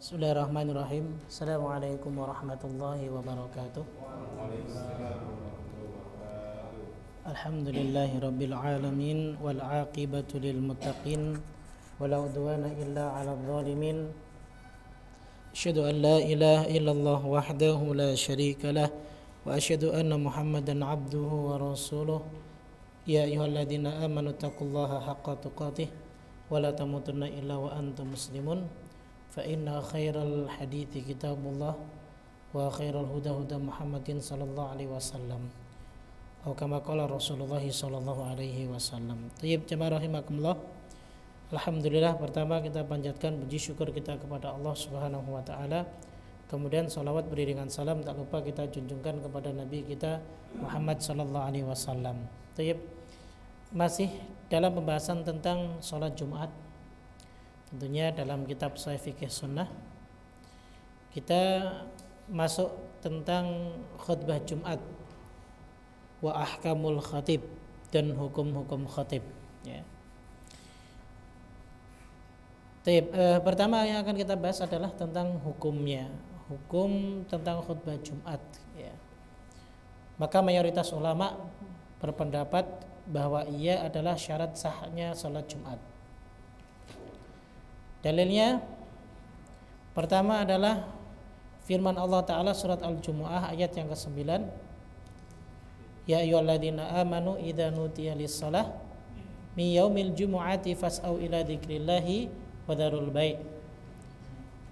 Bismillahirrahmanirrahim. Assalamualaikum warahmatullahi wabarakatuh. Alhamdulillahi rabbil alamin wal aqibatu lil muttaqin wala udwana illa 'alal zalimin. Asyhadu an la ilaha illallah wahdahu la syarika lah wa asyhadu anna Muhammadan 'abduhu wa rasuluh. Ya ayyuhalladzina amanu taqullaha haqqa tuqatih wa la tamutunna illa wa antum muslimun. فإن خير الحديث كتاب الله وخير الهدى هدى محمد صلى الله عليه وسلم أو كما قال رسول الله صلى الله عليه wasallam. Tayyib jemaah rahimakumullah. Alhamdulillah, pertama kita panjatkan puji syukur kita kepada Allah Subhanahu wa taala. Kemudian salawat beriringan salam tak lupa kita junjungkan kepada nabi kita Muhammad sallallahu alaihi wasallam. Tayyib, masih dalam pembahasan tentang salat Jumat. Tentunya dalam kitab Sahih Fikih Sunnah kita masuk tentang khutbah Jumat wa ahkamul khatib dan hukum-hukum khatib ya. Pertama yang akan kita bahas adalah tentang hukumnya, hukum tentang khutbah Jumat ya. Maka mayoritas ulama berpendapat bahwa ia adalah syarat sahnya salat Jumat. Dalilnya pertama adalah firman Allah Ta'ala surat Al-Jumu'ah ayat yang ke-9. Ya ayyuhalladzina amanu idza nudiya lis-shalah min yaumil jumu'ati fas'au ila dzikrillahi wa dzarul bai'.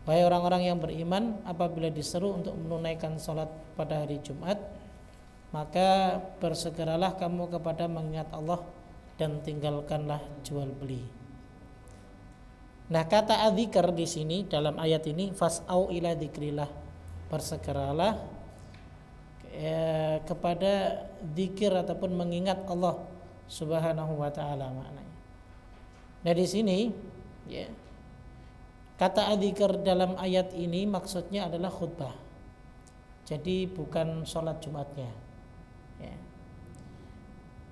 Wahai orang-orang yang beriman, apabila diseru untuk menunaikan salat pada hari Jumat, maka bersegeralah kamu kepada mengingat Allah dan tinggalkanlah jual beli. Nah, kata adzikr di sini dalam ayat ini fas'au ila dzikrillah, bersegeralah kepada zikir ataupun mengingat Allah Subhanahu wa taala maknanya. Nah, di sini ya, kata adzikr dalam ayat ini maksudnya adalah khutbah. Jadi bukan sholat Jumatnya. Ya.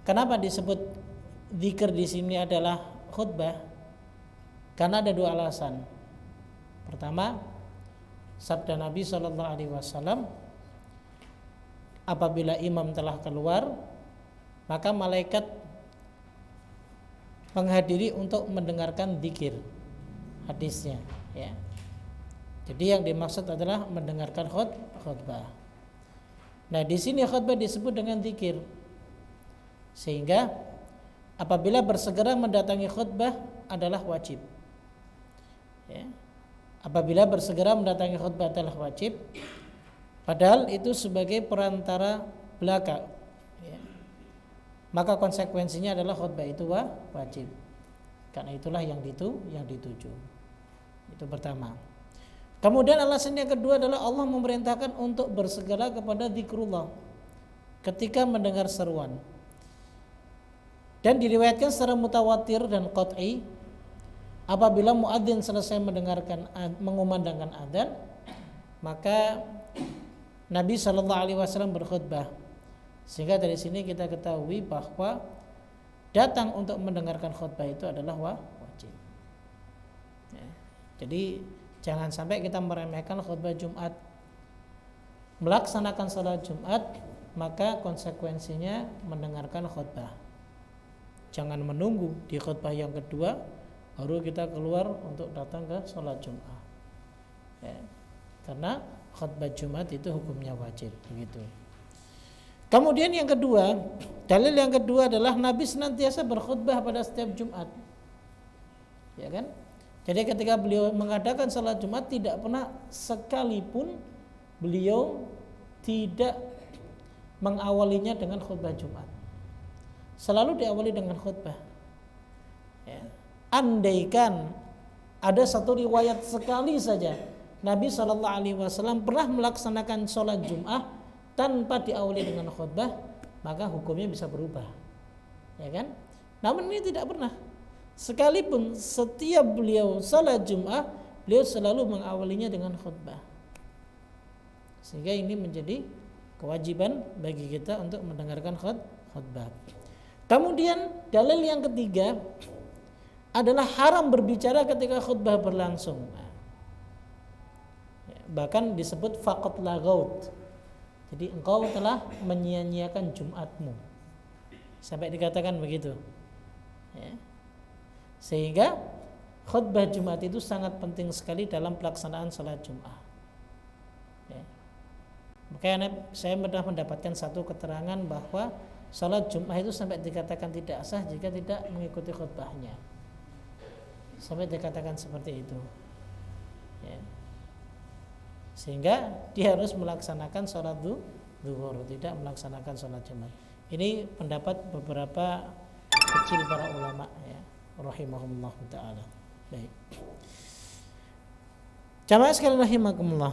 Kenapa disebut zikir di sini adalah khutbah? Karena ada dua alasan. Pertama, sabda Nabi Shallallahu Alaihi Wasallam, apabila imam telah keluar, maka malaikat menghadiri untuk mendengarkan zikir. Hadisnya, ya. Jadi yang dimaksud adalah mendengarkan khutbah. Nah, di sini khutbah disebut dengan zikir, sehingga apabila bersegera mendatangi khutbah adalah wajib. Ya. Apabila bersegera mendatangi khutbah adalah wajib, padahal itu sebagai perantara belaka ya. Maka konsekuensinya adalah khutbah itu wajib. Karena itulah yang dituju. Itu pertama. Kemudian alasan yang kedua adalah Allah memerintahkan untuk bersegera kepada zikrullah ketika mendengar seruan. Dan diriwayatkan secara mutawatir dan qat'i, apabila muadzin selesai mengumandangkan adzan, maka Nabi Shallallahu Alaihi Wasallam berkhutbah. Sehingga dari sini kita ketahui bahwa datang untuk mendengarkan khutbah itu adalah wajib. Ya. Jadi jangan sampai kita meremehkan khutbah Jumat. Melaksanakan salat Jumat maka konsekuensinya mendengarkan khutbah. Jangan menunggu di khutbah yang kedua baru kita keluar untuk datang ke sholat Jumat ya. Karena khutbah Jumat itu hukumnya wajib begitu. Kemudian yang kedua, dalil yang kedua adalah Nabi senantiasa berkhutbah pada setiap Jumat ya kan. Jadi ketika beliau mengadakan sholat Jumat tidak pernah sekalipun beliau tidak mengawalinya dengan khutbah Jumat, selalu diawali dengan khutbah ya. Andaikan ada satu riwayat sekali saja Nabi Shallallahu Alaihi Wasallam pernah melaksanakan sholat Jum'ah tanpa diawali dengan khutbah, maka hukumnya bisa berubah, ya kan? Namun ini tidak pernah. Sekalipun setiap beliau sholat Jum'ah, beliau selalu mengawalinya dengan khutbah. Sehingga ini menjadi kewajiban bagi kita untuk mendengarkan khutbah. Kemudian dalil yang ketiga adalah haram berbicara ketika khutbah berlangsung. bahkan disebut faqat lagaut. Jadi engkau telah menyia-nyiakan Jumatmu. Sampai dikatakan begitu. Ya. Sehingga khutbah Jumat itu sangat penting sekali dalam pelaksanaan salat Jumat. Ya. Makanya saya pernah mendapatkan satu keterangan bahwa salat Jumat itu sampai dikatakan tidak sah jika tidak mengikuti khutbahnya. Sampai dikatakan seperti itu. Ya. Sehingga dia harus melaksanakan sholat zuhur, tidak melaksanakan sholat Jumat. Ini pendapat beberapa kecil para ulama, ya, rahimahumullah taala. Baik. Jamaah sekalian rahimakumullah.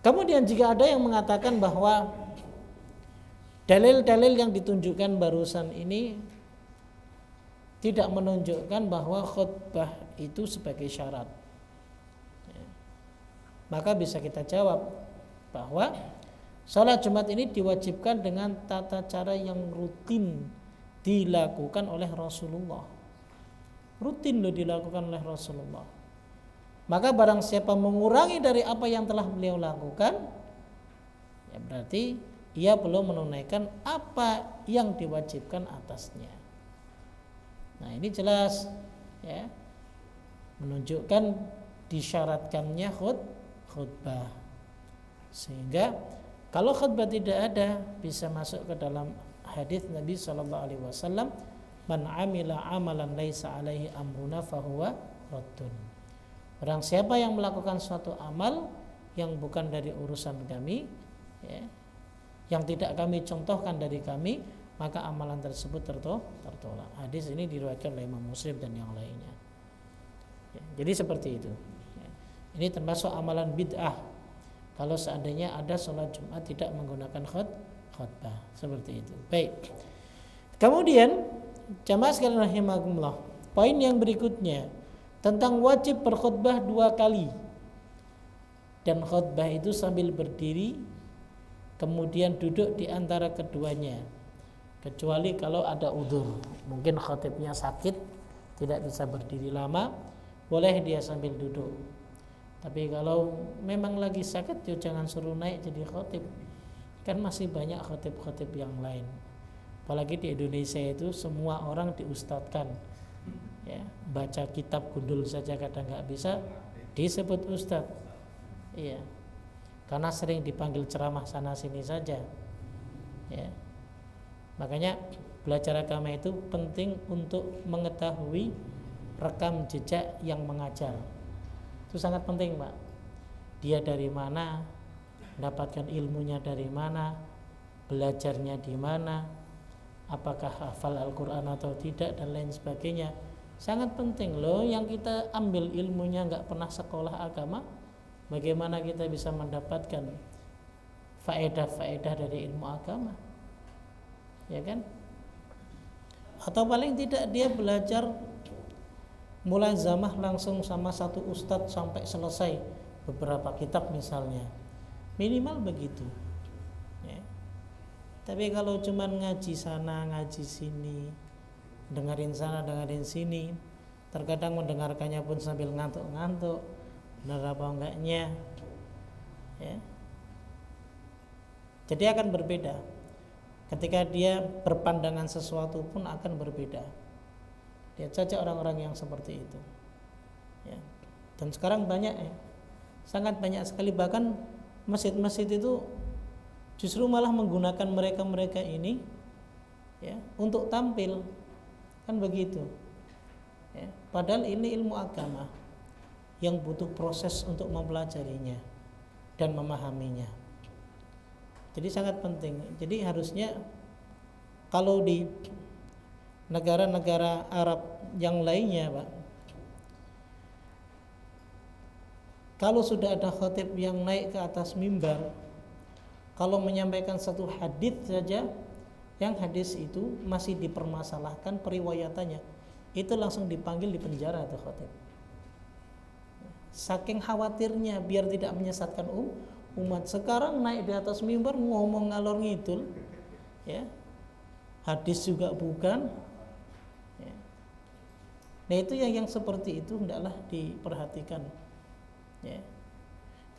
Kemudian jika ada yang mengatakan bahwa dalil-dalil yang ditunjukkan barusan ini tidak menunjukkan bahwa khutbah itu sebagai syarat, maka bisa kita jawab bahwa sholat Jumat ini diwajibkan dengan tata cara yang rutin dilakukan oleh Rasulullah. Rutin loh dilakukan oleh Rasulullah. Maka barang siapa mengurangi dari apa yang telah beliau lakukan, ya berarti ia belum menunaikan apa yang diwajibkan atasnya. Nah ini jelas, ya, menunjukkan disyaratkannya khutbah. Sehingga kalau khutbah tidak ada, bisa masuk ke dalam hadis Nabi SAW, man amila amalan laisa alaihi amruna fahuwa raddun. Barang siapa yang melakukan suatu amal yang bukan dari urusan kami, ya, yang tidak kami contohkan dari kami, maka amalan tersebut tertolak. Hadis ini diriwayatkan oleh Imam Muslim dan yang lainnya. Ya, jadi seperti itu. Ini termasuk amalan bid'ah. Kalau seandainya ada sholat Jumat tidak menggunakan khutbah, seperti itu. Baik. Kemudian jamaah sekalian rahimakumullah, poin yang berikutnya tentang wajib berkhutbah 2 kali. Dan khutbah itu sambil berdiri, kemudian duduk di antara keduanya. Kecuali kalau ada udzur, mungkin khatibnya sakit, tidak bisa berdiri lama, boleh dia sambil duduk. Tapi kalau memang lagi sakit, ya jangan suruh naik jadi khatib. Kan masih banyak khatib-khatib yang lain. Apalagi di Indonesia itu semua orang diustadkan. Ya, baca kitab gundul saja kadang nggak bisa disebut ustad. Iya. Karena sering dipanggil ceramah sana sini saja. Ya. Makanya belajar agama itu penting untuk mengetahui rekam jejak yang mengajar. Itu sangat penting, Pak. Dia dari mana, mendapatkan ilmunya dari mana, belajarnya di mana, apakah hafal Al-Quran atau tidak, dan lain sebagainya. Sangat penting loh. Yang kita ambil ilmunya nggak pernah sekolah agama, bagaimana kita bisa mendapatkan faedah-faedah dari ilmu agama, ya kan? Atau paling tidak dia belajar mulai zamah langsung sama satu ustadz sampai selesai beberapa kitab misalnya, minimal begitu, ya. Tapi kalau cuman ngaji sana ngaji sini, dengerin sana dengerin sini, terkadang mendengarkannya pun sambil ngantuk-ngantuk, benar apa enggaknya, ya. Jadi akan berbeda ketika dia berpandangan sesuatu pun akan berbeda. Lihat saja orang-orang yang seperti itu, ya. Dan sekarang banyak, ya, sangat banyak sekali, bahkan masjid-masjid itu justru malah menggunakan mereka-mereka ini, ya, untuk tampil, kan begitu, ya. Padahal ini ilmu agama yang butuh proses untuk mempelajarinya dan memahaminya. Jadi sangat penting. Jadi harusnya kalau di negara-negara Arab yang lainnya, Pak, kalau sudah ada khatib yang naik ke atas mimbar, kalau menyampaikan satu hadis saja, yang hadis itu masih dipermasalahkan periwayatannya, itu langsung dipanggil di penjara tuh khatib. Saking khawatirnya biar tidak menyesatkan umat. Sekarang naik di atas mimbar ngomong ngalor ngidul, ya, hadis juga bukan, ya. Nah itu yang seperti itu hendaklah diperhatikan, ya.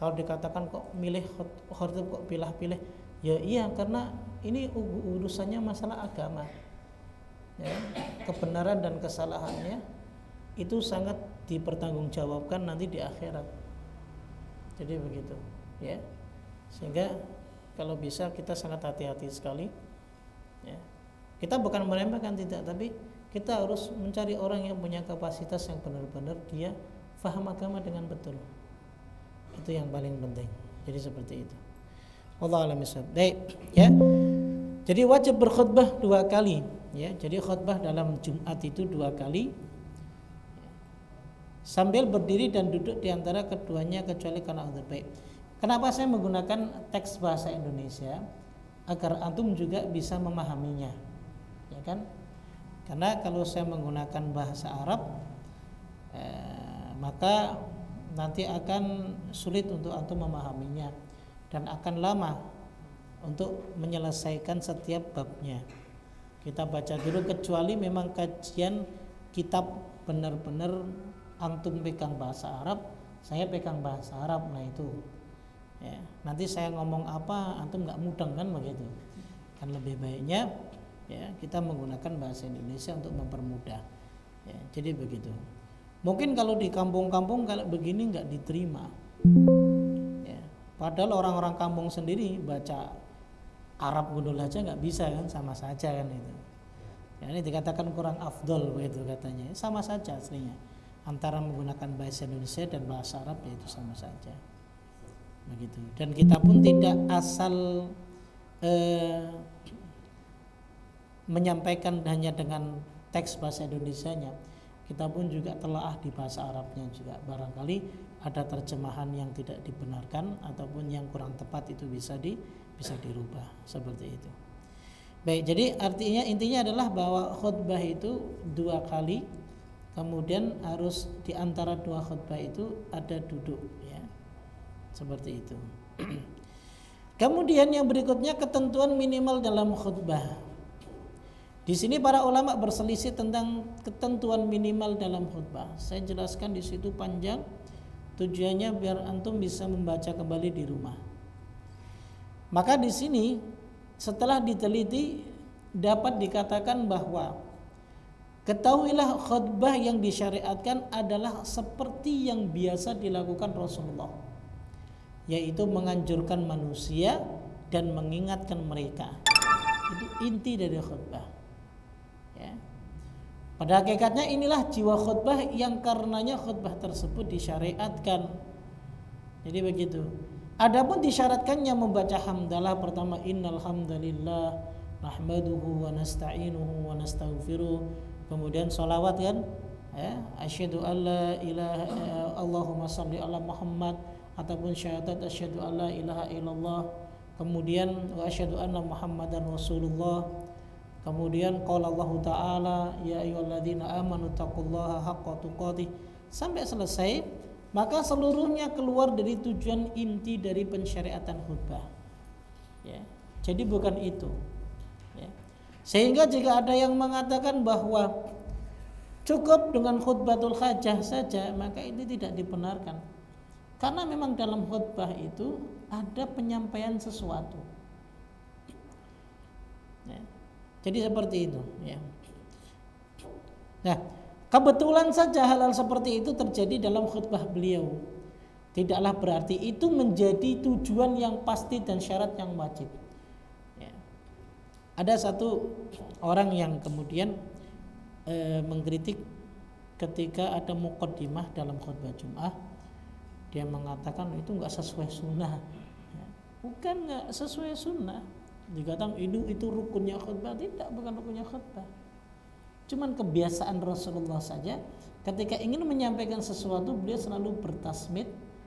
Kalau dikatakan kok milih khotib kok pilih-pilih, ya iya karena ini urusannya masalah agama. Ya, kebenaran dan kesalahannya itu sangat dipertanggungjawabkan nanti di akhirat. Jadi begitu, ya. Sehingga kalau bisa kita sangat hati-hati sekali. Ya. Kita bukan meremehkan, tidak, tapi kita harus mencari orang yang punya kapasitas yang benar-benar dia faham agama dengan betul. Itu yang paling penting. Jadi seperti itu. Wallahu a'lam bishawab. Baik, ya. Jadi wajib berkhutbah 2 kali, ya. Jadi khutbah dalam Jumat itu 2 kali. Sambil berdiri dan duduk di antara keduanya kecuali karena uzur. Baik. Kenapa saya menggunakan teks bahasa Indonesia? Agar antum juga bisa memahaminya. Ya kan? Karena kalau saya menggunakan bahasa Arab maka nanti akan sulit untuk antum memahaminya dan akan lama untuk menyelesaikan setiap babnya. Kita baca dulu, kecuali memang kajian kitab benar-benar antum pegang bahasa Arab, saya pegang bahasa Arab, nah itu ya, nanti saya ngomong apa antum nggak mudeng kan begitu. Kan lebih baiknya ya kita menggunakan bahasa Indonesia untuk mempermudah. Ya, jadi begitu. Mungkin kalau di kampung-kampung kalau begini nggak diterima. Ya, padahal orang-orang kampung sendiri baca Arab gundul aja nggak bisa kan, sama saja kan itu. Ya, ini dikatakan kurang afdol begitu katanya. Sama saja aslinya. Antara menggunakan bahasa Indonesia dan bahasa Arab yaitu sama saja. Begitu. Dan kita pun tidak asal menyampaikan hanya dengan teks bahasa Indonesianya. Kita pun juga telaah di bahasa Arabnya juga. Barangkali ada terjemahan yang tidak dibenarkan ataupun yang kurang tepat, itu bisa dirubah seperti itu. Baik, jadi artinya intinya adalah bahwa khutbah itu 2 kali, kemudian harus di antara 2 khutbah itu ada duduk, ya. Seperti itu. Kemudian yang berikutnya ketentuan minimal dalam khutbah. Di sini para ulama berselisih tentang ketentuan minimal dalam khutbah. Saya jelaskan di situ panjang, tujuannya biar antum bisa membaca kembali di rumah. Maka di sini setelah diteliti dapat dikatakan bahwa ketahuilah khutbah yang disyariatkan adalah seperti yang biasa dilakukan Rasulullah, yaitu menganjurkan manusia dan mengingatkan mereka. Itu inti dari khutbah. Ya. Pada hakikatnya inilah jiwa khutbah yang karenanya khutbah tersebut disyariatkan. Jadi begitu. Adapun disyaratkannya membaca hamdalah pertama, innal hamdalillah nahmaduhu wa nasta'inuhu wa nastaghfiruh. Kemudian sholawat kan, ya, asyhadu alla ilaha Allahumma shalli ala Muhammad, ataupun syahadat asyhadu alla ilaha illallah. Kemudian wa asyhadu anna Muhammadan Rasulullah. Kemudian qala Allah Ta'ala ya ayyuhalladzina amanu taqullaha haqqa tuqatih sampai selesai. Maka seluruhnya keluar dari tujuan inti dari pensyariatan khutbah, ya. Jadi bukan itu, ya. Sehingga jika ada yang mengatakan bahwa cukup dengan khutbatul hajah saja, maka ini tidak dibenarkan. Karena memang dalam khutbah itu ada penyampaian sesuatu, ya. Jadi seperti itu, ya. Nah, kebetulan saja hal-hal seperti itu terjadi dalam khutbah beliau. Tidaklah berarti itu menjadi tujuan yang pasti dan syarat yang wajib. Ya. Ada satu orang yang kemudian mengkritik ketika ada muqaddimah dalam khutbah Jum'ah. Dia mengatakan itu enggak sesuai sunnah. Ya. Bukan enggak sesuai sunnah. Dikatakan itu rukunnya khutbah, tidak, bukan rukunnya khutbah. Cuman kebiasaan Rasulullah saja ketika ingin menyampaikan sesuatu beliau selalu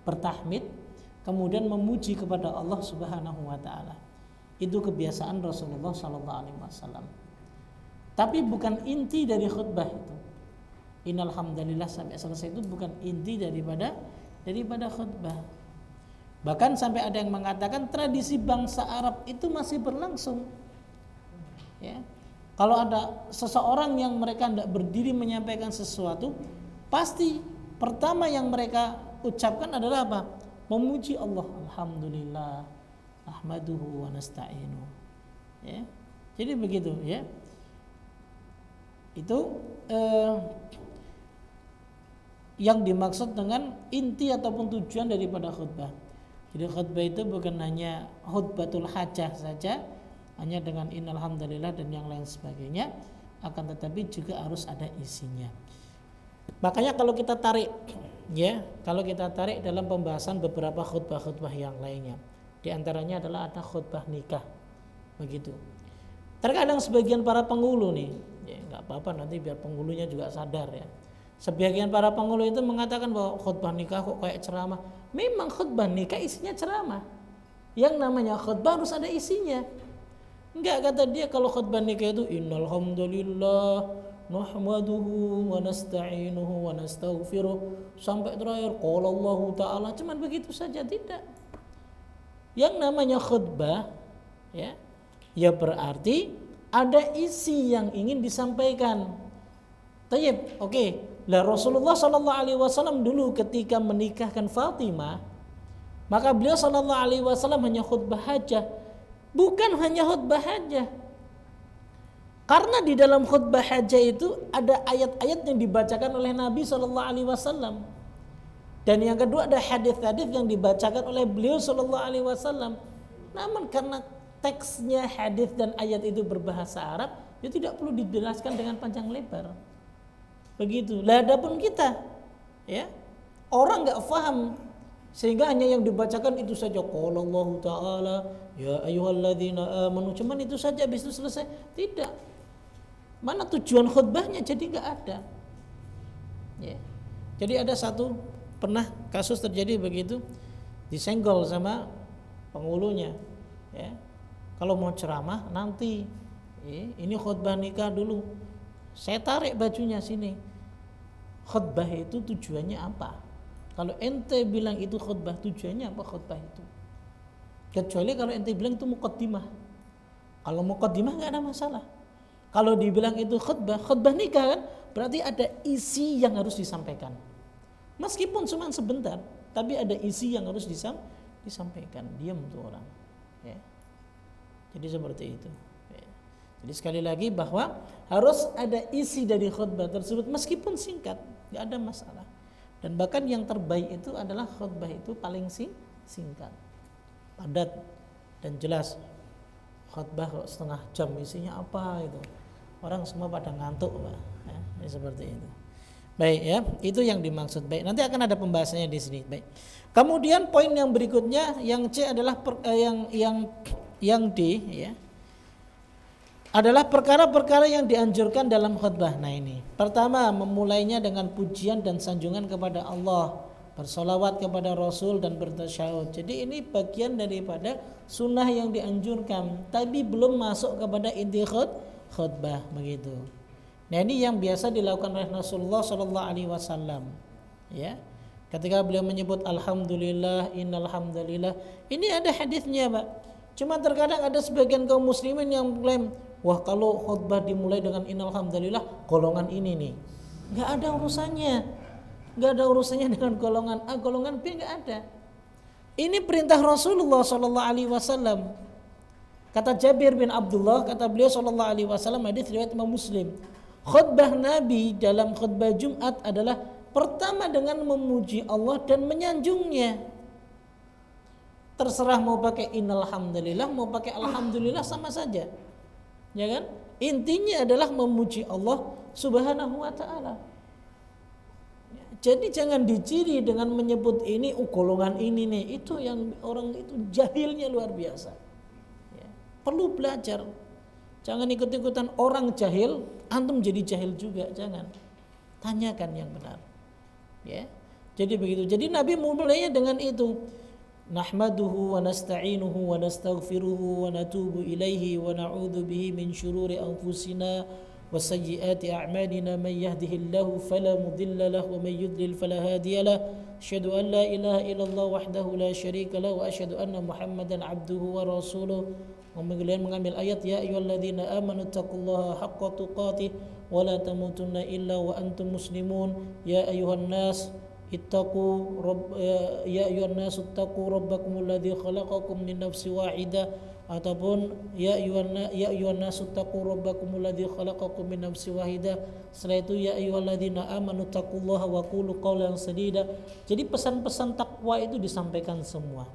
bertahmid, kemudian memuji kepada Allah Subhanahu wa taala. Itu kebiasaan Rasulullah sallallahu alaihi wasallam. Tapi bukan inti dari khutbah itu. Innal hamdalillah sampai selesai itu bukan inti daripada khutbah. Bahkan sampai ada yang mengatakan tradisi bangsa Arab itu masih berlangsung. Ya. Kalau ada seseorang yang mereka tidak berdiri menyampaikan sesuatu, pasti pertama yang mereka ucapkan adalah apa? memuji Allah, alhamdulillah, ahmaduhu wa nasta'inu. Ya. Jadi begitu ya. Itu yang dimaksud dengan inti ataupun tujuan daripada khutbah. Jadi khutbah itu bukan hanya khutbatul hajah saja, hanya dengan innal hamdalillah dan yang lain sebagainya, akan tetapi juga harus ada isinya. Makanya kalau kita tarik dalam pembahasan beberapa khutbah-khutbah yang lainnya, di antaranya adalah ada khutbah nikah. Begitu. Terkadang sebagian para penghulu nih, ya nggak apa-apa nanti biar penghulunya juga sadar ya. Sebagian para penghulu itu mengatakan bahwa khutbah nikah kok kayak ceramah. Memang khutbah nikah isinya ceramah. Yang namanya khutbah harus ada isinya. Enggak, kata dia kalau khutbah nikah itu innal hamdalillah nahmaduhu wa nasta'inuhu wa nastaghfiruh sampai terakhir qala Allah taala, cuman begitu saja, tidak. Yang namanya khutbah ya berarti ada isi yang ingin disampaikan. Tayyib, oke. Lah Rasulullah sallallahu alaihi wasallam dulu ketika menikahkan Fatimah, maka beliau sallallahu alaihi wasallam hanya khutbah hajah. Bukan hanya khutbah hajah. Karena di dalam khutbah hajah itu ada ayat-ayat yang dibacakan oleh Nabi sallallahu alaihi wasallam. Dan yang kedua ada hadis-hadis yang dibacakan oleh beliau sallallahu alaihi wasallam. Namun karena teksnya hadis dan ayat itu berbahasa Arab, itu tidak perlu dijelaskan dengan panjang lebar. Begitu. Lah adapun kita, ya, orang nggak paham sehingga hanya yang dibacakan itu saja. Qala Allah Ta'ala, ya ayyuhalladzina amanu. Cuman itu saja, habis itu selesai. Tidak. Mana tujuan khutbahnya? Jadi nggak ada. Ya. Jadi ada satu pernah kasus terjadi begitu, disenggol sama penghulunya. Ya. Kalau mau ceramah nanti, ini khutbah nikah dulu. Saya tarik bajunya sini. Khutbah itu tujuannya apa? Kalau ente bilang itu khutbah, tujuannya apa khutbah itu? Kecuali kalau ente bilang itu muqaddimah. Kalau muqaddimah nggak ada masalah. Kalau dibilang itu khutbah nikah kan, berarti ada isi yang harus disampaikan. Meskipun cuma sebentar, tapi ada isi yang harus disampaikan. Diam tuh orang. Ya. Jadi seperti itu. Ya. Jadi sekali lagi bahwa harus ada isi dari khutbah tersebut meskipun singkat, nggak ada masalah. Dan bahkan yang terbaik itu adalah khutbah itu paling singkat, padat dan jelas. Khutbah kok setengah jam isinya apa itu, orang semua pada ngantuk, Pak. Ya, seperti itu. Baik ya, itu yang dimaksud. Baik, nanti akan ada pembahasannya di sini. Baik. Kemudian poin yang berikutnya yang C adalah yang D ya. Adalah perkara-perkara yang dianjurkan dalam khutbah. Nah ini, pertama memulainya dengan pujian dan sanjungan kepada Allah, bersolawat kepada Rasul dan bertasyahud. Jadi ini bagian daripada sunnah yang dianjurkan, tapi belum masuk kepada inti khutbah begitu. Nah ini yang biasa dilakukan oleh Rasulullah Sallallahu Alaihi Wasallam. Ya, ketika beliau menyebut Alhamdulillah, Innal Hamdalillah, ini ada hadisnya, Pak. Cuma terkadang ada sebagian kaum muslimin yang klaim, wah kalau khutbah dimulai dengan Innal Hamdalillah, golongan ini nih. Nggak ada urusannya. Nggak ada urusannya dengan golongan A, golongan B, nggak ada. Ini perintah Rasulullah Sallallahu Alaihi Wasallam. Kata Jabir bin Abdullah, kata beliau Sallallahu Alaihi Wasallam, hadis riwayat Imam Muslim. Khutbah Nabi dalam khutbah Jumat adalah pertama dengan memuji Allah dan menyanjungnya. Terserah mau pakai Innal Hamdalillah, mau pakai Alhamdulillah sama saja. Ya kan? Intinya adalah memuji Allah Subhanahu wa taala. Jadi jangan diciri dengan menyebut ini golongan ini nih, itu yang orang itu jahilnya luar biasa. Ya. Perlu belajar. Jangan ikut-ikutan orang jahil, antum jadi jahil juga, jangan. Tanyakan yang benar. Ya. Jadi begitu. Jadi Nabi mulainya dengan itu. Nahmaduhu wa nasta'inuhu wa nastaghfiruhu wa natubu ilaihi wa na'udzu bihi min syururi anfusina وسيئات أعمالنا من يهده الله فلا مضل له ومن يضلل فلا هادي له أشهد أن لا إله إلا الله وحده لا شريك له وأشهد أن محمدا عبده ورسوله. Kemudian mengambil ayat ya ayyuhalladzina amanu taqullaha haqqa tuqatih wa la tamutunna illa wa antum muslimun ya ayyuhan nas ittaqu rabb ya ayyuhan nasu ittaqu rabbakumul ladzi khalaqakum min nafsin wahidah, ataupun ya ayyuhan nasu ittaqu rabbakumul ladzi khalaqakum min nafsin wahidah. Setelah itu ya ayyuhalladzina amanu taqullaha wa qulu qawlan sadida. Jadi pesan-pesan takwa itu disampaikan semua.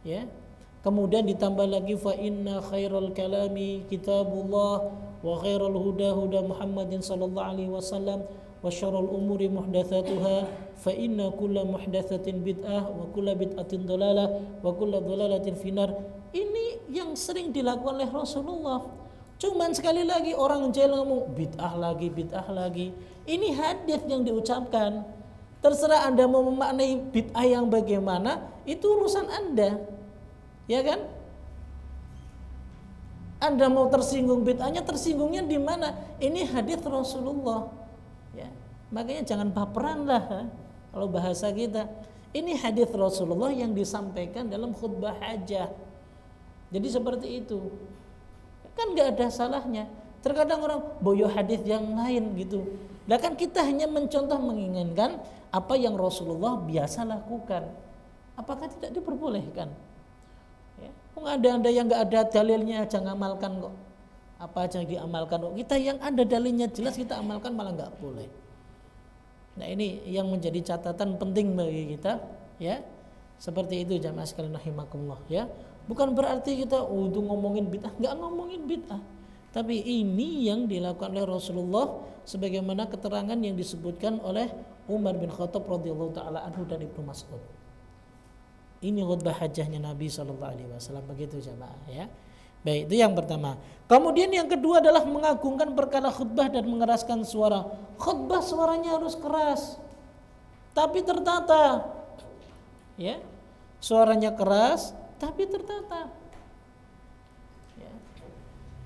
Ya. Kemudian ditambah lagi fa inna khairal kalami kitabullah wa khairal huda huda Muhammadin sallallahu alaihi wasallam wa syarrul umuri muhdatsatuha fa inna kulla muhdatsatin bid'ah wa kulla bid'atin dhalalah wa kulla dhalalatin finnar. Ini yang sering dilakukan oleh Rasulullah. Cuman sekali lagi orang jahil ngomong bid'ah lagi. Ini hadis yang diucapkan. Terserah Anda mau memaknai bid'ah yang bagaimana, itu urusan Anda. Ya kan? Anda mau tersinggung bid'ahnya, tersinggungnya di mana? Ini hadis Rasulullah. Ya. Makanya jangan baperan lah kalau bahasa kita. Ini hadis Rasulullah yang disampaikan dalam khutbah hajah. Jadi seperti itu. Kan nggak ada salahnya. Terkadang orang boyo hadis yang lain gitu. Nah kan kita hanya mencontoh menginginkan apa yang Rasulullah biasa lakukan. Apakah tidak diperbolehkan? Ya. Ada yang nggak ada dalilnya aja ngamalkan kok. Apa aja diamalkan kok. Kita yang ada dalilnya jelas kita amalkan malah nggak boleh. Nah ini yang menjadi catatan penting bagi kita, ya. Seperti itu jamaah sekalian rahimakumullah, ya. Bukan berarti kita itu ngomongin bid'ah, nggak ngomongin bid'ah. Tapi ini yang dilakukan oleh Rasulullah sebagaimana keterangan yang disebutkan oleh Umar bin Khattab radhiyallahu taala anhu dan Ibnu Mas'ud. Ini khutbah hajahnya Nabi sallallahu alaihi wasallam, begitu jamaah, ya. Baik, itu yang pertama. Kemudian yang kedua adalah mengagungkan perkara khutbah dan mengeraskan suara. Khutbah suaranya harus keras, tapi tertata. Ya. Suaranya keras tapi tertata. Ya.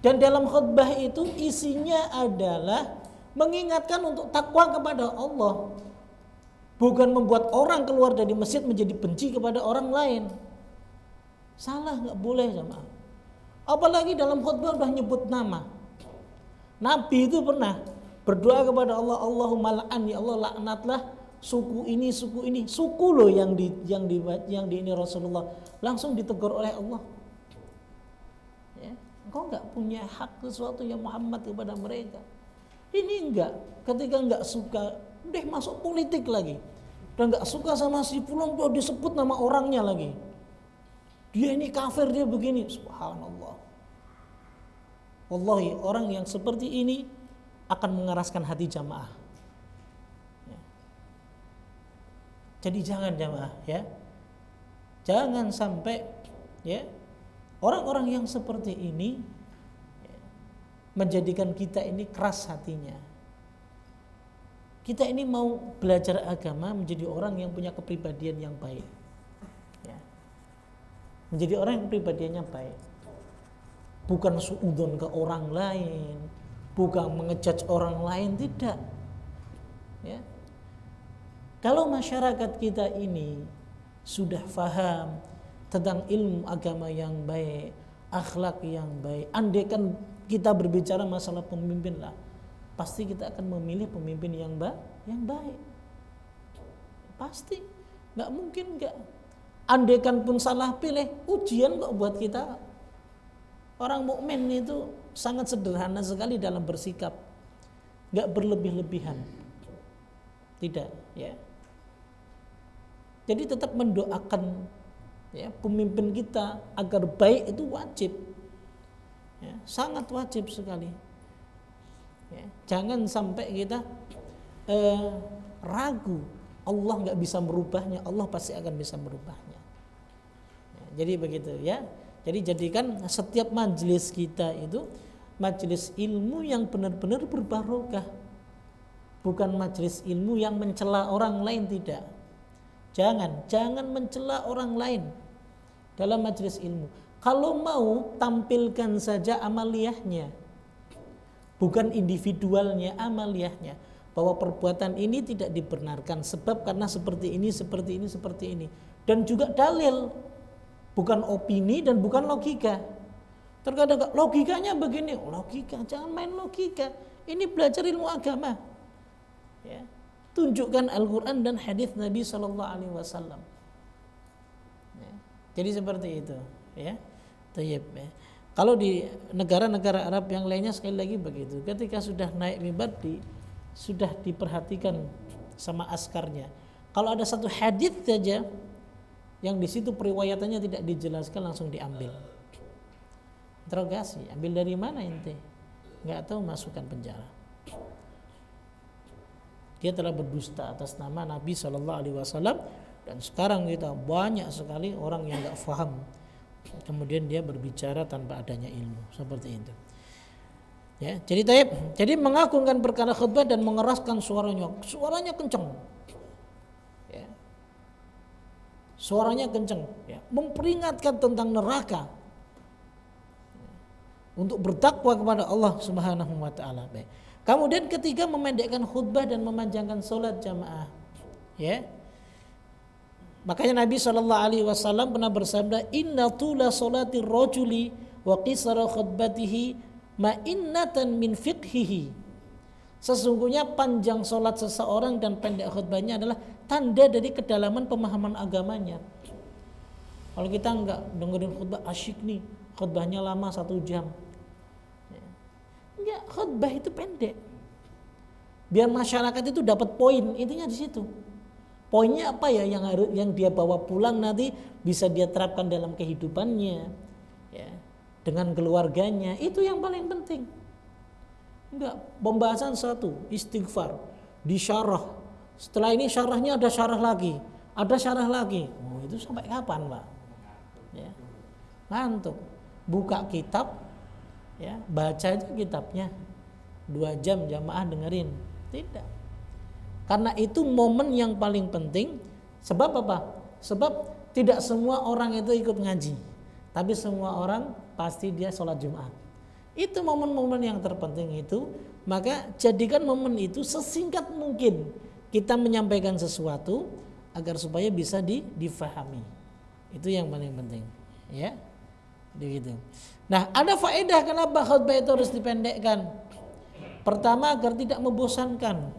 Dan dalam khutbah itu isinya adalah mengingatkan untuk takwa kepada Allah. Bukan membuat orang keluar dari masjid menjadi benci kepada orang lain. Salah, nggak boleh jamaah. Apalagi dalam khutbah udah nyebut nama. Nabi itu pernah berdoa kepada Allah, Allahumma la'an, ya Allah laknatlah suku ini, suku loh yang di ini Rasulullah langsung ditegur oleh Allah. Ya, engkau nggak punya hak sesuatu yang Muhammad kepada mereka. Ini enggak, ketika enggak suka, udah masuk politik lagi. Dan enggak suka sama si fulan, udah disebut nama orangnya lagi. Dia ini kafir, dia begini, subhanallah. Wallahi orang yang seperti ini akan mengeraskan hati jamaah. Ya. Jadi jangan jamaah, ya. Jangan sampai, ya, orang-orang yang seperti ini ya, menjadikan kita ini keras hatinya. Kita ini mau belajar agama menjadi orang yang punya kepribadian yang baik. Ya. Menjadi orang yang kepribadiannya baik. Bukan suudzon ke orang lain, bukan mengejudge orang lain, tidak. Ya. Kalau masyarakat kita ini sudah faham tentang ilmu agama yang baik, akhlak yang baik, andaikan kita berbicara masalah pemimpin lah, pasti kita akan memilih pemimpin yang baik. Pasti, nggak mungkin nggak. Andaikan pun salah pilih, ujian kok buat kita. Orang mukmin itu sangat sederhana sekali dalam bersikap, nggak berlebih-lebihan, tidak, ya. Jadi tetap mendoakan, ya, pemimpin kita agar baik itu wajib, ya, sangat wajib sekali. Ya, jangan sampai kita ragu, Allah nggak bisa merubahnya, Allah pasti akan bisa merubahnya. Ya, jadi begitu, ya. Jadi jadikan setiap majelis kita itu majelis ilmu yang benar-benar berbarokah. Bukan majelis ilmu yang mencela orang lain, tidak. Jangan mencela orang lain dalam majelis ilmu. Kalau mau, tampilkan saja amaliyahnya. Bukan individualnya, amaliyahnya. Bahwa perbuatan ini tidak dibenarkan sebab karena seperti ini. Dan juga dalil. Bukan opini dan bukan logika. Terkadang logikanya begini, logika, jangan main logika. Ini belajar ilmu agama. Ya. tunjukkan Al-Quran dan hadis Nabi Shallallahu Alaihi Wasallam. Jadi seperti itu, ya. Tayyib, ya. Kalau di negara-negara Arab yang lainnya sekali lagi begitu. Ketika sudah naik mimbar sudah diperhatikan sama askarnya. Kalau ada satu hadis saja yang di situ periwayatannya tidak dijelaskan, langsung diambil. Interogasi, ambil dari mana ente? Nggak tahu, masukkan penjara. Dia telah berdusta atas nama Nabi Shallallahu Alaihi Wasallam. Dan sekarang kita banyak sekali orang yang nggak paham, kemudian dia berbicara tanpa adanya ilmu, seperti itu. Ya, jadi mengagungkan perkara khutbah dan mengeraskan suaranya kencang. Ya. Suaranya kencang, ya. Memperingatkan tentang neraka. Ya. Untuk bertakwa kepada Allah Subhanahu wa taala. Kemudian ketiga, memendekkan khutbah dan memanjangkan salat jamaah. Ya. Makanya Nabi Shallallahu Alaihi Wasallam pernah bersabda, Inna tula salati rajuli wa qisara khutbatihi ma'innatan min fiqhihi. Sesungguhnya panjang solat seseorang dan pendek khutbahnya adalah tanda dari kedalaman pemahaman agamanya. Kalau kita enggak dengerin khutbah asyik nih, khutbahnya lama 1 jam. Enggak, khutbah itu pendek. Biar masyarakat itu dapat poin, intinya di situ. Poinnya apa ya yang dia bawa pulang nanti bisa dia terapkan dalam kehidupannya, ya, dengan keluarganya, itu yang paling penting. Enggak, pembahasan satu istighfar disyarah, setelah ini syarahnya ada syarah lagi, oh itu sampai kapan Pak? Ya, ngantuk, buka kitab, ya, baca aja kitabnya 2 jam jamaah dengerin, tidak. Karena itu momen yang paling penting. Sebab apa? Sebab tidak semua orang itu ikut ngaji, tapi semua orang pasti dia sholat Jumat. Itu momen-momen yang terpenting itu. Maka jadikan momen itu sesingkat mungkin kita menyampaikan sesuatu agar supaya bisa difahami. Itu yang paling penting, ya. Begitu. Nah, ada faedah kenapa khutbah itu harus dipendekkan. Pertama, agar tidak membosankan.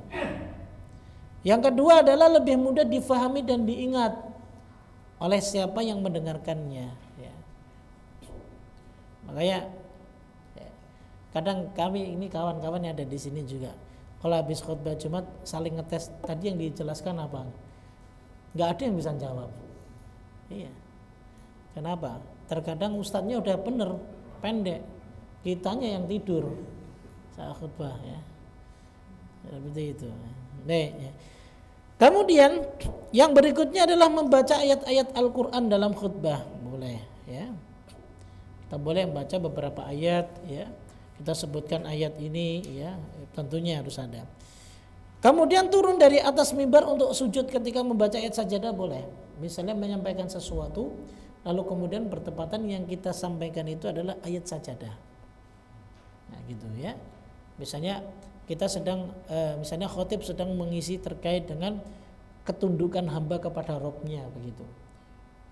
Yang kedua adalah lebih mudah difahami dan diingat oleh siapa yang mendengarkannya. Ya. Makanya ya, kadang kami ini kawan-kawan yang ada di sini juga, kalau habis khutbah Jumat saling ngetes tadi yang dijelaskan apa, nggak ada yang bisa jawab. Iya. Kenapa? Terkadang ustadznya udah bener pendek, kitanya yang tidur saat khutbah, ya. Seperti itu. Nih, ya. Kemudian yang berikutnya adalah membaca ayat-ayat Al-Quran dalam khutbah. Boleh, ya. Kita boleh membaca beberapa ayat, ya. Kita sebutkan ayat ini, ya. Tentunya harus ada. Kemudian turun dari atas mimbar untuk sujud ketika membaca ayat sajadah boleh. Misalnya menyampaikan sesuatu, lalu kemudian bertepatan yang kita sampaikan itu adalah ayat sajadah. Nah, gitu, ya. Misalnya kita sedang misalnya khotib sedang mengisi terkait dengan ketundukan hamba kepada Rabb-nya, begitu.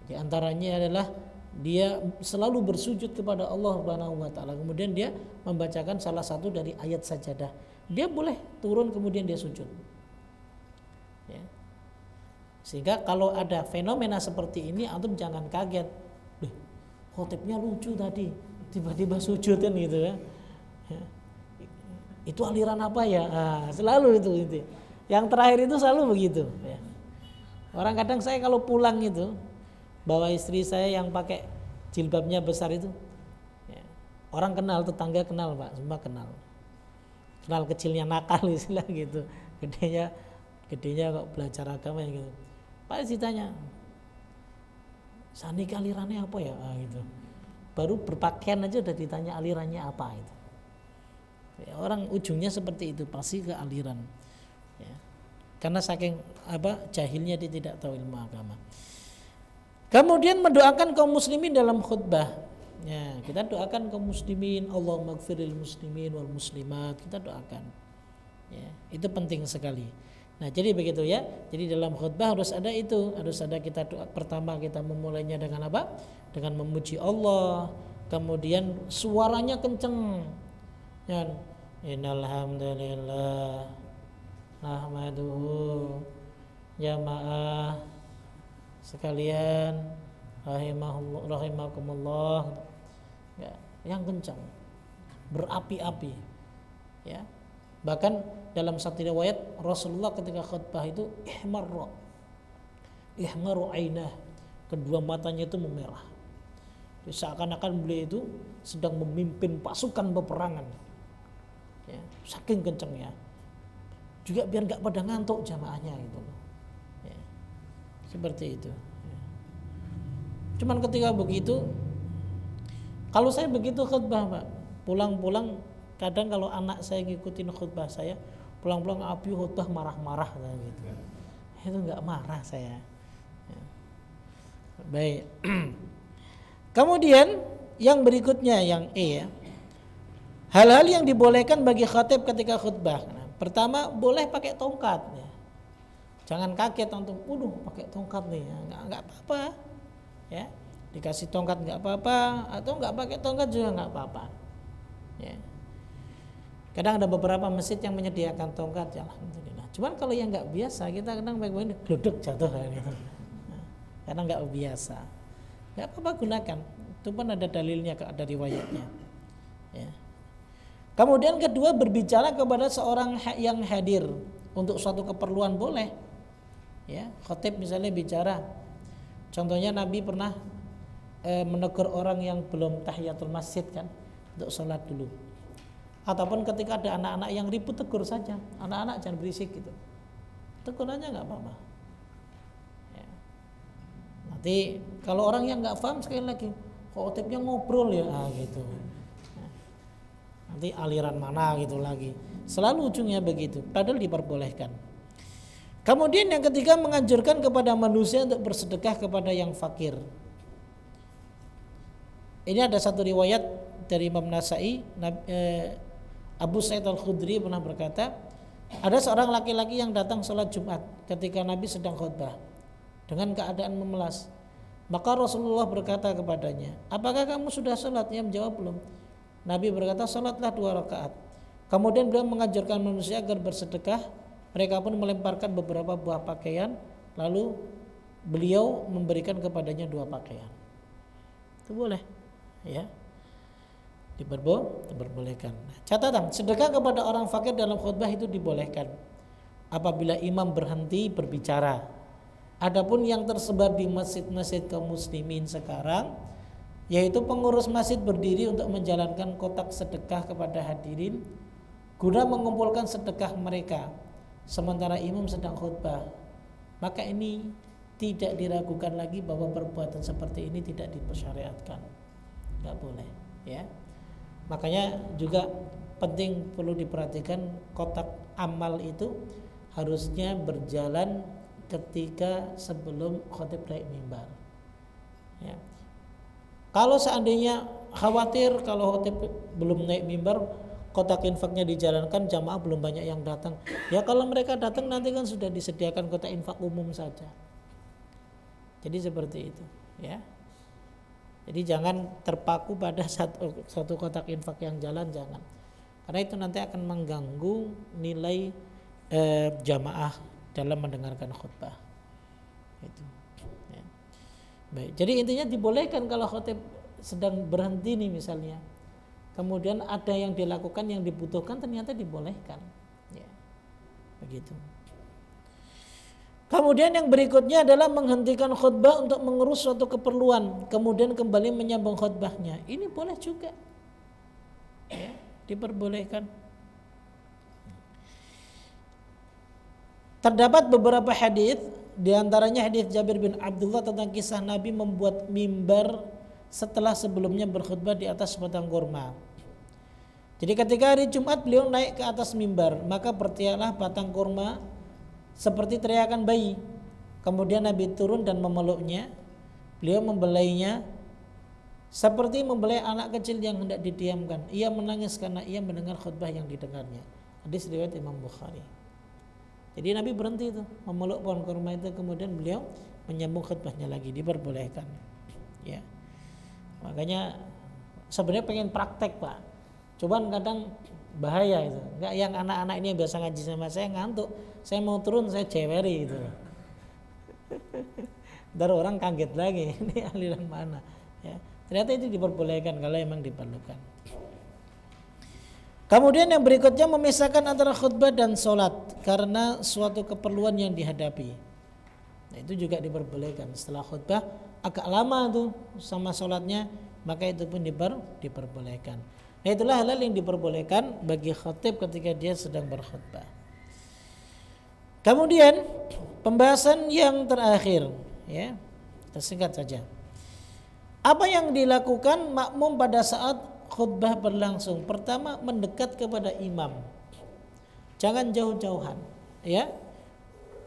Di antaranya adalah dia selalu bersujud kepada Allah Subhanahu wa taala. Kemudian dia membacakan salah satu dari ayat sajadah. Dia boleh turun kemudian dia sujud. Ya. Sehingga kalau ada fenomena seperti ini antum jangan kaget. Khotibnya lucu tadi, tiba-tiba sujud kan gitu ya. Itu aliran apa ya? Nah, selalu itu. Yang terakhir itu selalu begitu. Ya. Orang kadang saya kalau pulang itu bawa istri saya yang pakai jilbabnya besar itu, ya. Orang kenal, tetangga kenal Pak, semua kenal. Kenal kecilnya nakal istilah gitu, gedenya kok belajar agama gitu. Pak ditanya, Sani alirannya apa ya? Gitu. Baru berpakaian aja udah ditanya alirannya apa itu. Ya, orang ujungnya seperti itu pasti ke aliran, ya. Karena saking jahilnya dia tidak tahu ilmu agama. Kemudian mendoakan kaum muslimin dalam khutbah, ya, kita doakan kaum muslimin, Allahumma gfiril muslimin wal muslimat, kita doakan, ya, itu penting sekali. Nah jadi begitu, ya. Jadi dalam khutbah harus ada itu, harus ada kita doa. Pertama kita memulainya dengan apa? Dengan memuji Allah, kemudian suaranya kenceng. Dan innal hamdalillah nahmaduhu. Jamaah sekalian rahimakumullah, ya, yang kencang, berapi-api, ya. Bahkan dalam satu riwayat Rasulullah ketika khutbah itu ihmaru ainah, kedua matanya itu memerah. Seakan-akan beliau itu sedang memimpin pasukan peperangan, ya, saking kencangnya. Juga biar nggak pada ngantuk jamaahnya gitu loh, ya, seperti itu. Ya. Cuman ketika begitu, kalau saya begitu khutbah Pak, pulang-pulang kadang kalau anak saya ngikutin khutbah saya, pulang-pulang Abi khutbah marah-marah gitu. Itu nggak marah saya. Ya. Baik. Kemudian yang berikutnya yang E, ya. Hal-hal yang dibolehkan bagi khatib ketika khutbah. Nah, pertama boleh pakai tongkat, ya. Jangan kaget untuk, pakai tongkat nih, ya. Nggak apa-apa, ya. Dikasih tongkat nggak apa-apa, atau nggak pakai tongkat juga nggak apa-apa, ya. Kadang ada beberapa masjid yang menyediakan tongkat, ya alhamdulillah. Cuman kalau yang nggak biasa, kita kadang baik-baik gluduk jatuh gitu. Nah, karena nggak biasa, nggak apa-apa gunakan. Itu pun ada dalilnya, ada riwayatnya, ya. Kemudian kedua, berbicara kepada seorang yang hadir untuk suatu keperluan boleh, ya. Khatib misalnya bicara, contohnya Nabi pernah menegur orang yang belum tahiyatul masjid kan, untuk sholat dulu. Ataupun ketika ada anak-anak yang ribut, tegur saja, anak-anak jangan berisik gitu, tegur aja nggak apa-apa, ya. Nanti kalau orang yang nggak paham, sekali lagi khatibnya ngobrol ya, gitu. Nanti aliran mana gitu lagi, selalu ujungnya begitu, padahal diperbolehkan. Kemudian yang ketiga, menganjurkan kepada manusia untuk bersedekah kepada yang fakir. Ini ada satu riwayat dari Imam Nasai, Abu Sa'id Al-Khudri pernah berkata, ada seorang laki-laki yang datang sholat Jumat ketika Nabi sedang khutbah dengan keadaan memelas. Maka Rasulullah berkata kepadanya, apakah kamu sudah sholat? Ia menjawab, belum. Nabi berkata, sholatlah 2 rakaat. Kemudian beliau mengajarkan manusia agar bersedekah. Mereka pun melemparkan beberapa buah pakaian, lalu beliau memberikan kepadanya 2 pakaian. Itu boleh, ya, diperbolehkan. Catatan, sedekah kepada orang fakir dalam khutbah itu dibolehkan apabila imam berhenti berbicara. Adapun yang tersebar di masjid-masjid kaum muslimin sekarang, yaitu pengurus masjid berdiri untuk menjalankan kotak sedekah kepada hadirin guna mengumpulkan sedekah mereka sementara imam sedang khutbah, maka ini tidak diragukan lagi bahwa perbuatan seperti ini tidak dipersyariatkan, nggak boleh, ya. Makanya juga penting, perlu diperhatikan, kotak amal itu harusnya berjalan ketika sebelum khatib naik mimbar, ya. Kalau seandainya khawatir kalau khatib belum naik mimbar, kotak infaknya dijalankan, jamaah belum banyak yang datang, ya kalau mereka datang nanti kan sudah disediakan kotak infak umum saja. Jadi seperti itu, ya. Jadi jangan terpaku pada satu kotak infak yang jalan, jangan, karena itu nanti akan mengganggu nilai jamaah dalam mendengarkan khutbah. Itu, ya. Baik, jadi intinya dibolehkan kalau khatib sedang berhenti nih misalnya, kemudian ada yang dilakukan yang dibutuhkan, ternyata dibolehkan, ya. Begitu. Kemudian yang berikutnya adalah menghentikan khutbah untuk mengurus suatu keperluan, kemudian kembali menyambung khutbahnya. Ini boleh juga, ya, diperbolehkan. Terdapat beberapa hadis, diantaranya hadis Jabir bin Abdullah tentang kisah Nabi membuat mimbar setelah sebelumnya berkhutbah di atas batang kurma. Jadi ketika hari Jumat beliau naik ke atas mimbar, maka berteriaklah batang kurma seperti teriakan bayi. Kemudian Nabi turun dan memeluknya. Beliau membelainya seperti membelai anak kecil yang hendak didiamkan. Ia menangis karena ia mendengar khutbah yang didengarnya. Hadis riwayat Imam Bukhari. Jadi Nabi berhenti itu memeluk pohon kurma itu, kemudian beliau menyambung khutbahnya lagi, diperbolehkan, ya. Makanya sebenarnya pengen praktek Pak, cuman kadang bahaya itu. Enggak yang anak-anak ini yang biasa ngaji sama saya ngantuk, saya mau turun saya ceweri gitu. Ntar orang kaget lagi, ini aliran mana? Ya, ternyata itu diperbolehkan kalau memang diperlukan. Kemudian yang berikutnya memisahkan antara khutbah dan sholat karena suatu keperluan yang dihadapi. Nah, itu juga diperbolehkan. Setelah khutbah agak lama tuh sama sholatnya, maka itu pun diperbolehkan. Nah, itulah hal-hal yang diperbolehkan bagi khatib ketika dia sedang berkhutbah. Kemudian pembahasan yang terakhir, ya, tersingkat saja. Apa yang dilakukan makmum pada saat khutbah berlangsung? Pertama, mendekat kepada imam. Jangan jauh-jauhan, ya.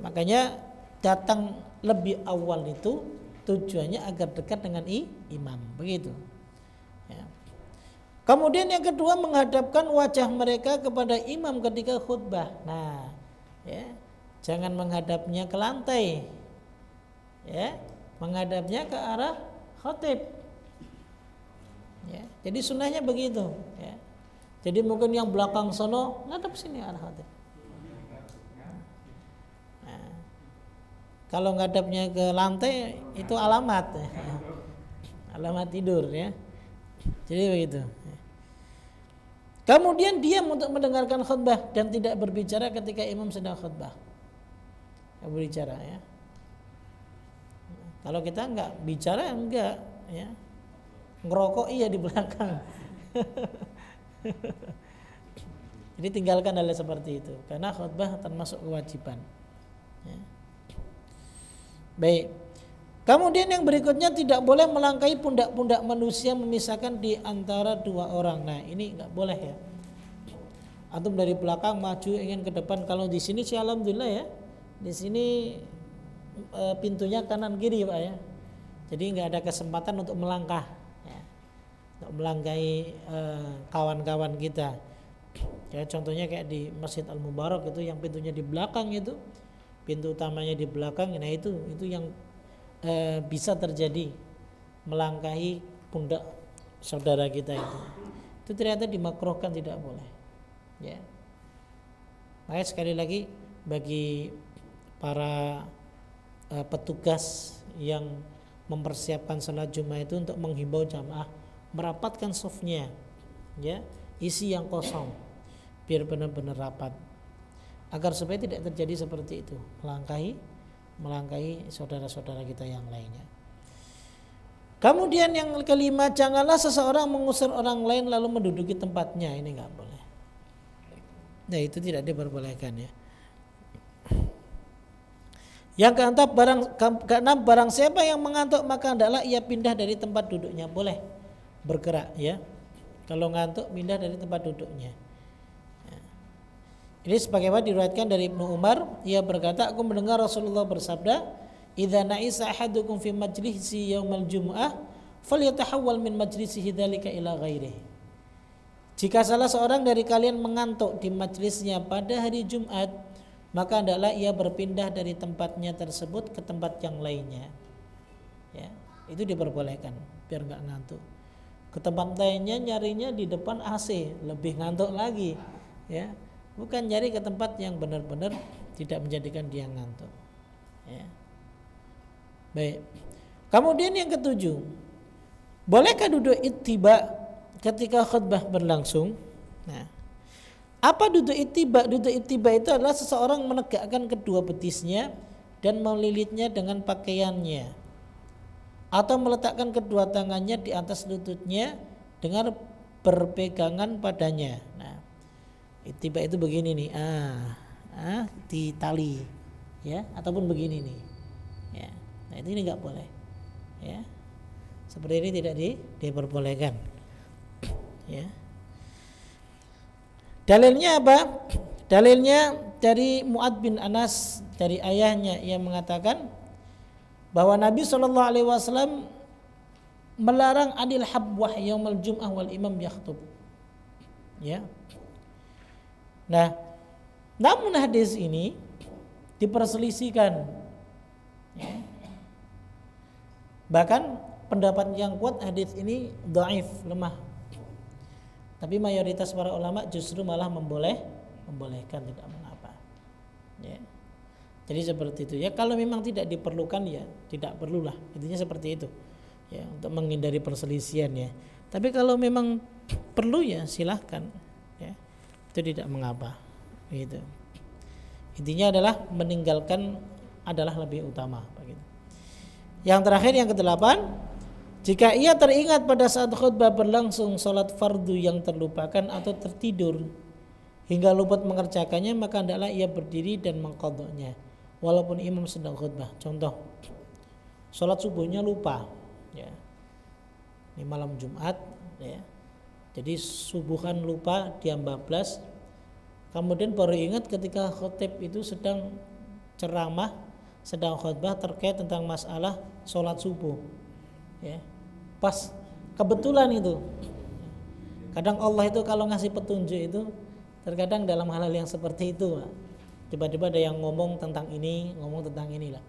Makanya datang lebih awal itu tujuannya agar dekat dengan imam, begitu. Ya. Kemudian yang kedua, menghadapkan wajah mereka kepada imam ketika khutbah. Nah, ya, jangan menghadapnya ke lantai, ya, menghadapnya ke arah khatib. Ya, jadi sunnahnya begitu. Ya. Jadi mungkin yang belakang sono ngadep sini arah khatib. Nah, kalau ngadepnya ke lantai itu alamat, alamat tidur, ya. Jadi begitu. Kemudian diam untuk mendengarkan khutbah dan tidak berbicara ketika imam sedang khutbah. Berbicara, ya. Kalau kita enggak bicara, enggak, ya. Ngerokok iya di belakang. Jadi tinggalkan hal seperti itu karena khutbah termasuk kewajiban, ya. Baik. Kemudian yang berikutnya tidak boleh melangkahi pundak-pundak manusia memisahkan di antara dua orang. Nah, ini enggak boleh, ya. Antum dari belakang maju ingin ke depan. Kalau di sini sih alhamdulillah, ya. Di sini pintunya kanan kiri, Pak, ya. Jadi enggak ada kesempatan untuk melangkah, ya. Untuk melangkahi kawan-kawan kita. Ya, contohnya kayak di Masjid Al-Mubarak itu yang pintunya di belakang itu, pintu utamanya di belakang. Nah, itu yang bisa terjadi melangkahi pundak saudara kita itu ternyata dimakruhkan, tidak boleh, ya. Makanya sekali lagi bagi para petugas yang mempersiapkan salat Jumat itu untuk menghimbau jamaah merapatkan safnya, ya, isi yang kosong biar benar-benar rapat agar supaya tidak terjadi seperti itu, melangkahi saudara-saudara kita yang lainnya. Kemudian yang kelima, janganlah seseorang mengusir orang lain lalu menduduki tempatnya. Ini enggak boleh. Nah, itu tidak diperbolehkan, ya. Yang keenam, barang siapa yang mengantuk maka hendaklah ia pindah dari tempat duduknya. Boleh bergerak, ya. Kalau ngantuk pindah dari tempat duduknya. Ini sebagaimana diriwayatkan dari Ibnu Umar, ia berkata, aku mendengar Rasulullah bersabda, "Idza na'isa ahadukum fi majlisi yaumal jum'ah, falyatahawwal min majlisihi dzalika ila ghairihi." Jika salah seorang dari kalian mengantuk di majlisnya pada hari Jumat, maka hendaklah ia berpindah dari tempatnya tersebut ke tempat yang lainnya. Ya, itu diperbolehkan biar enggak ngantuk. Ke tempat lainnya nyarinya di depan AC, lebih ngantuk lagi, ya. Bukan nyari ke tempat yang benar-benar tidak menjadikan dia ngantuk, ya. Baik. Kemudian yang ketujuh, bolehkah duduk ittiba ketika khutbah berlangsung? Nah, apa duduk ittiba? Duduk ittiba itu adalah seseorang menegakkan kedua betisnya dan melilitnya dengan pakaiannya, atau meletakkan kedua tangannya di atas lututnya dengan berpegangan padanya. Nah, ittiba itu begini nih, di tali, ya, ataupun begini nih, ya. Nah, ini nggak boleh, ya. Seperti ini tidak diperbolehkan, ya. Dalilnya apa? Dalilnya dari Mu'ad bin Anas dari ayahnya yang mengatakan bahwa Nabi SAW melarang adil habwah yaumal jum'ah wal imam yakhtub, ya. Nah, namun hadis ini diperselisihkan, ya. Bahkan pendapat yang kuat hadis ini dhaif, lemah. Tapi mayoritas para ulama justru malah membolehkan, tidak mengapa. Ya. Jadi seperti itu ya. Kalau memang tidak diperlukan ya tidak perlulah. Intinya seperti itu. Ya, untuk menghindari perselisihan ya. Tapi kalau memang perlu ya silahkan. Ya, itu tidak mengapa. Gitu. Intinya adalah meninggalkan adalah lebih utama. Begitu. Yang terakhir yang kedelapan, jika ia teringat pada saat khutbah berlangsung salat fardu yang terlupakan atau tertidur hingga luput mengerjakannya, maka hendaklah ia berdiri dan mengqadhanya walaupun imam sedang khutbah. Contoh, salat subuhnya lupa, ya. Ini malam Jumat, ya. Jadi subuhan lupa dia bablas, kemudian baru ingat ketika khotib itu sedang ceramah, sedang khutbah terkait tentang masalah salat subuh, ya. Pas kebetulan itu. Kadang Allah itu kalau ngasih petunjuk itu terkadang dalam hal-hal yang seperti itu, Pak. Tiba-tiba ada yang ngomong tentang ini, ngomong tentang inilah.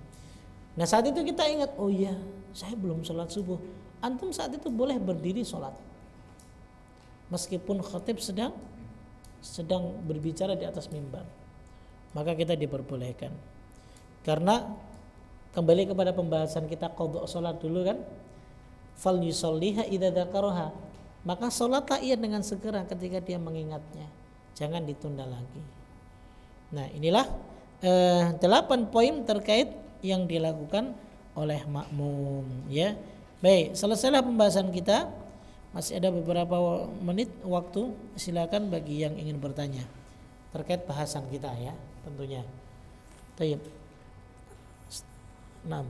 Nah saat itu kita ingat, oh iya, saya belum sholat subuh. Antum saat itu boleh berdiri sholat, meskipun khatib sedang berbicara di atas mimbar, maka kita diperbolehkan. Karena kembali kepada pembahasan kita qadha sholat dulu kan, fal yusolliha idza dzakaraha, maka sholatlah ia dengan segera ketika dia mengingatnya, jangan ditunda lagi. Nah inilah 8 poin terkait yang dilakukan oleh makmum, ya. Baik, selesailah pembahasan kita. Masih ada beberapa menit waktu, silakan bagi yang ingin bertanya terkait bahasan kita ya, tentunya. Baik. 6.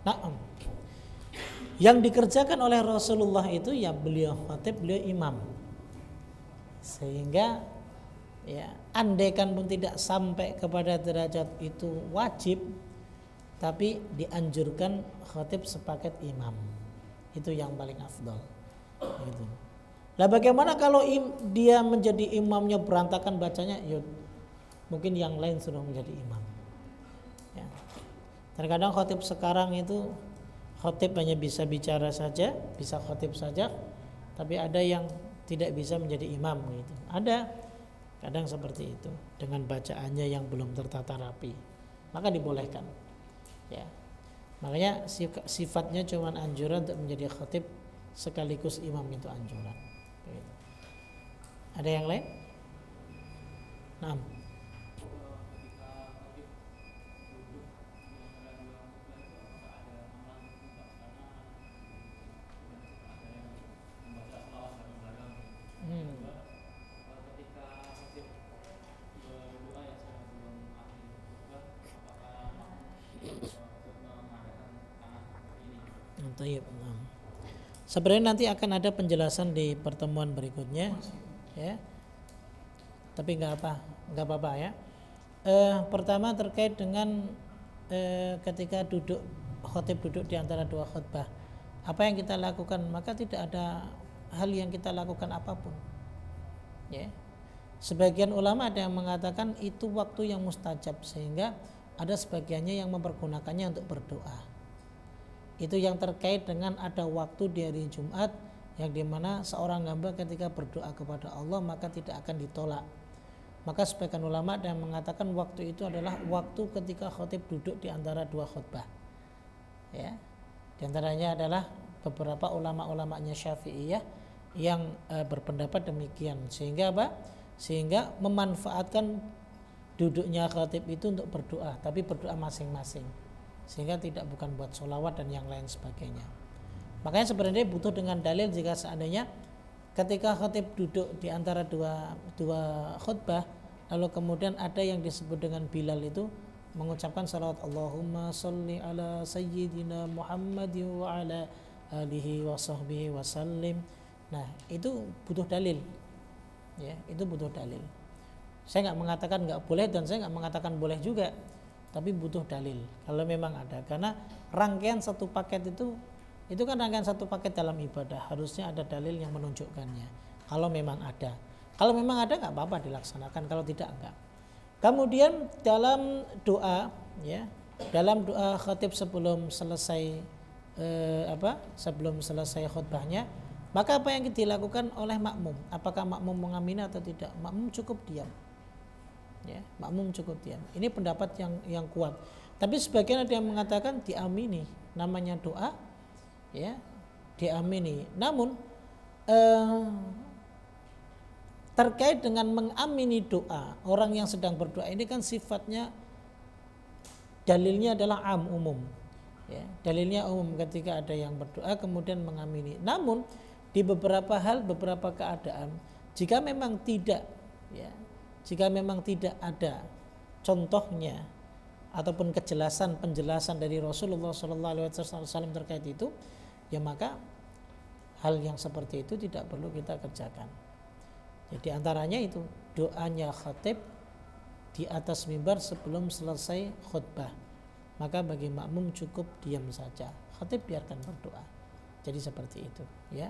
Nah, yang dikerjakan oleh Rasulullah itu ya beliau khatib, beliau imam. Sehingga ya andaikan pun tidak sampai kepada derajat itu wajib, tapi dianjurkan khatib sepaket imam. Itu yang paling afdal. Gitu. Lah bagaimana kalau dia menjadi imamnya berantakan bacanya, ya mungkin yang lain sudah menjadi imam. Ya. Terkadang khatib sekarang itu khatib hanya bisa bicara saja, bisa khatib saja, tapi ada yang tidak bisa menjadi imam gitu. Ada kadang seperti itu dengan bacaannya yang belum tertata rapi, maka dibolehkan. Ya. Makanya sifatnya cuma anjuran untuk menjadi khatib sekaligus imam, itu anjuran. Begitu. Ada yang lain? Nah. Sebenarnya nanti akan ada penjelasan di pertemuan berikutnya, ya. Tapi nggak apa-apa ya. Pertama terkait dengan ketika khatib duduk di antara dua khutbah, apa yang kita lakukan? Maka tidak ada hal yang kita lakukan apapun, ya. Sebagian ulama ada yang mengatakan itu waktu yang mustajab, sehingga ada sebagiannya yang mempergunakannya untuk berdoa. Itu yang terkait dengan ada waktu di hari Jumat yang dimana seorang hamba ketika berdoa kepada Allah maka tidak akan ditolak. Maka sebagian ulama ada yang mengatakan waktu itu adalah waktu ketika khatib duduk di antara dua khutbah, ya. Di antaranya adalah beberapa ulama-ulamanya Syafi'iyah yang berpendapat demikian, sehingga apa? Sehingga memanfaatkan duduknya khatib itu untuk berdoa, tapi berdoa masing-masing, sehingga tidak bukan buat sholawat dan yang lain sebagainya. Makanya sebenarnya butuh dengan dalil jika seandainya ketika khatib duduk di antara dua khutbah, lalu kemudian ada yang disebut dengan Bilal itu mengucapkan salawat Allahumma sholli ala sayyidina Muhammadin wa ala alihi wa sahbihi wa sallim. Nah itu butuh dalil, ya, itu butuh dalil. Saya nggak mengatakan nggak boleh dan saya nggak mengatakan boleh juga, tapi butuh dalil kalau memang ada. Karena rangkaian satu paket itu kan rangkaian satu paket dalam ibadah, harusnya ada dalil yang menunjukkannya. Kalau memang ada nggak apa-apa dilaksanakan, kalau tidak enggak. Kemudian dalam doa, ya, dalam doa khatib sebelum selesai sebelum selesai khutbahnya, maka apa yang dilakukan oleh makmum? Apakah makmum mengamini atau tidak? Makmum cukup diam. Ya, makmum cukup diam. Ini pendapat yang kuat. Tapi sebagian ada yang mengatakan diamini, namanya doa, ya, diamini. Namun terkait dengan mengamini doa orang yang sedang berdoa ini kan sifatnya dalilnya adalah umum. Ya, dalilnya umum ketika ada yang berdoa kemudian mengamini. Namun di beberapa hal, beberapa keadaan, jika memang tidak ada contohnya ataupun penjelasan dari Rasulullah SAW terkait itu, ya maka hal yang seperti itu tidak perlu kita kerjakan. Jadi antaranya itu doanya khatib di atas mimbar sebelum selesai khutbah. Maka bagi makmum cukup diam saja, khatib biarkan berdoa. Jadi seperti itu, ya.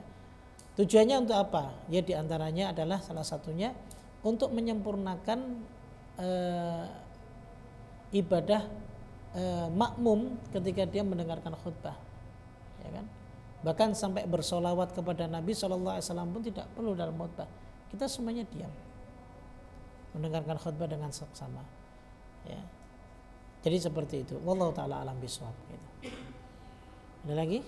Tujuannya untuk apa? Ya diantaranya adalah salah satunya untuk menyempurnakan ibadah makmum ketika dia mendengarkan khutbah, ya kan? Bahkan sampai bersolawat kepada Nabi SAW pun tidak perlu dalam khutbah. Kita semuanya diam, mendengarkan khutbah dengan seksama, ya. Jadi seperti itu. Wallahu taala alam bisawab. Gitu. Ada lagi?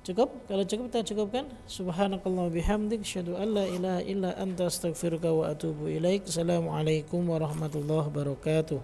Cukup? Kalau cukup kita cukupkan. Subhanakallah bihamdik asyhadu an la ilaha illa anta astaghfiruka wa atubu ilaik. Assalamualaikum warahmatullahi wabarakatuh.